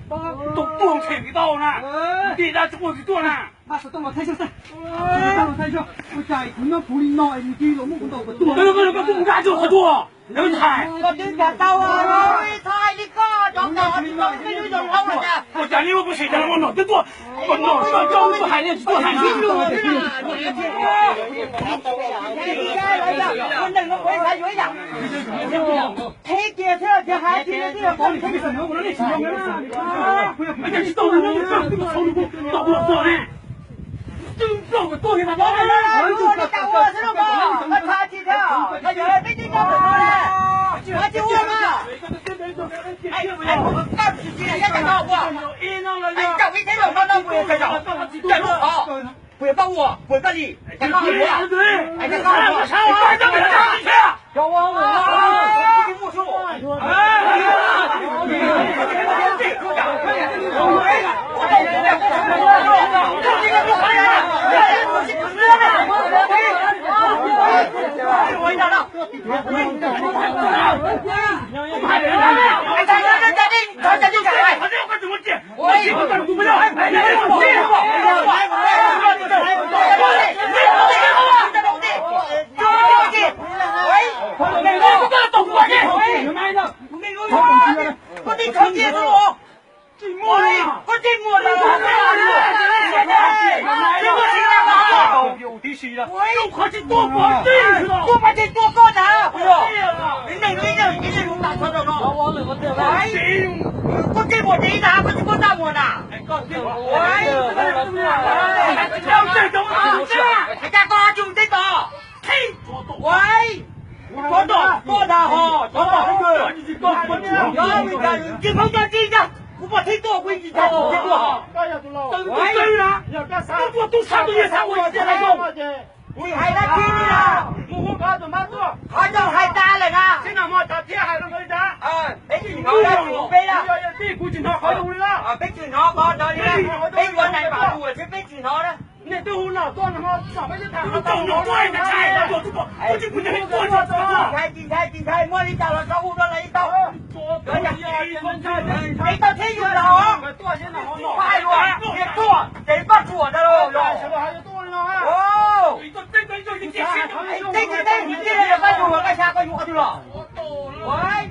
都不用听到呢，你那我去做呢。那是等我睇先生，等我睇先，我就係咁樣苦練耐，唔知道乜咁多個多。那公家就好多，人才。我點解到啊？太你個，就到你到你就老了的。我家里我不睡觉，我脑子多，我脑子教不还得多还清楚了，你我能够为他鸳鸯。睇見車就係見到呢個講清楚，我那情況啊，而且知道人家這個操作到不了做呢。真让我多给他包了！我你打我是了吧？我差几条，他原来没听到很多嘞，他就我嘛。哎，我告诉你，人家打我，哎，找一天了，他那不也在找？在路好，不要帮我，不要帮你，再告诉我，哎，再告诉我，你赶紧给他打进去！叫我不听不说，我得成绩是我。我进我了，有的是了，我快去多把劲，多把劲多高的，不是？你那个一直用打错了咯？我进我这一打，我打我呢。大家高就这个，嘿，喂。多大哈？多大那个？金鹏家这个，我把腿多回去才多好。对了，我都差不多也差我一点来用。你还来听你了？我搞怎么做？还要还打了啊？现在嘛，打铁还能可以打。啊，北京头要准备了。北京头好用了。啊，北京头好打的了。北京来把路是北京头的。那都老多了嘛，上面就打了，都有多一个菜了，我就不能多着进开，我你到了招呼着来一刀，一刀天有了啊，快了，别做，得把做的喽，哦，这你这个把做个下个月去了，喂，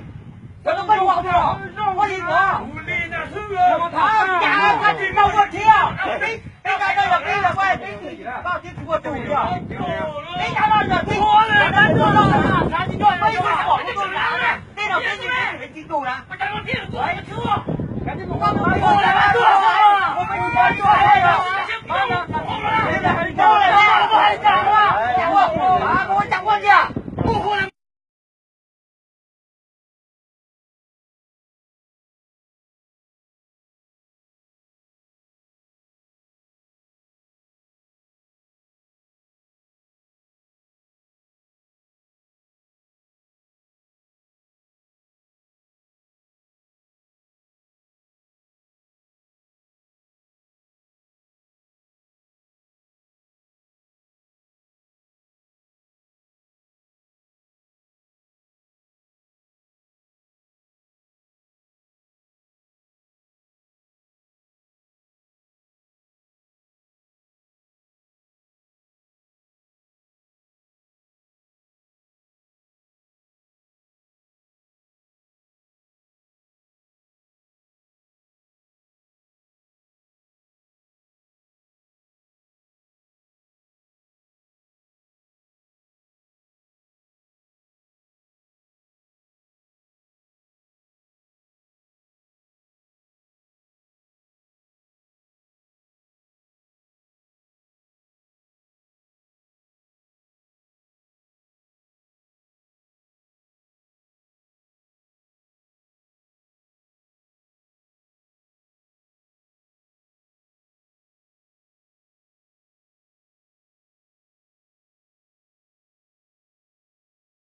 这都把做去了，我一个，好，家他只让我跳，别干那个，别的怪，到底给我走掉，别干那个，错了，咱做了，咱就做，没有错，你做啥呢？别的别记住了，我讲我听着做，赶紧给我做，